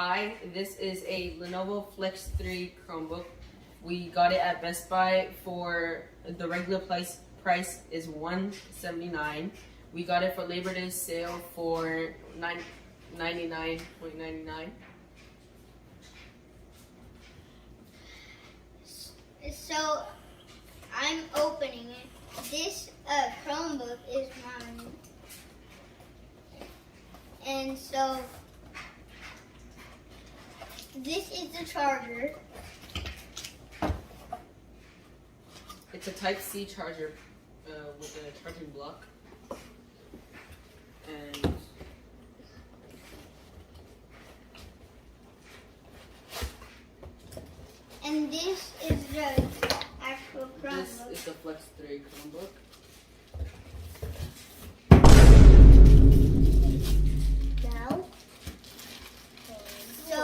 Hi, this is a Lenovo Flex 3 Chromebook. We got it at Best Buy for the regular price is $179. We got it for Labor Day sale for $99.99. So I'm opening it. This Chromebook is mine. And so this is the charger. It's a Type-C charger with a charging block. And this is the actual Chromebook. This is the Flex 3 Chromebook. Now, so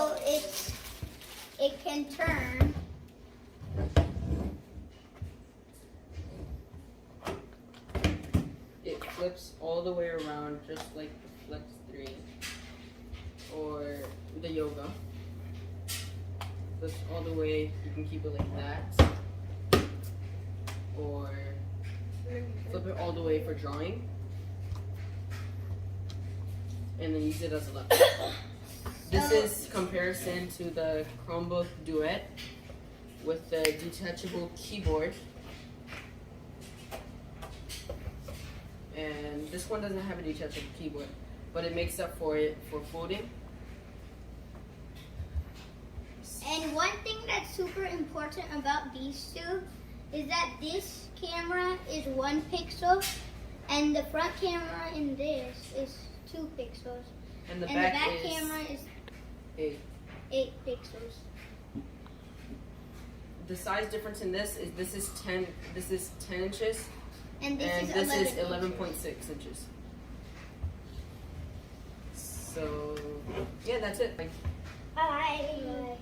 it can turn. It flips all the way around just like the Flex 3 or the Yoga. Flips all the way, you can keep it like that. Or flip it all the way for drawing. And then use it as a laptop. This is comparison to the Chromebook Duet with the detachable keyboard. And this one doesn't have a detachable keyboard, but it makes up for it for folding. And one thing that's super important about these two is that this camera is 1 pixel and the front camera in this is 2 pixels. And the back back is camera is 8. 8 pixels. The size difference in this is 10 inches And this and is this 11 is 11.6 inches. So yeah, that's it. Bye.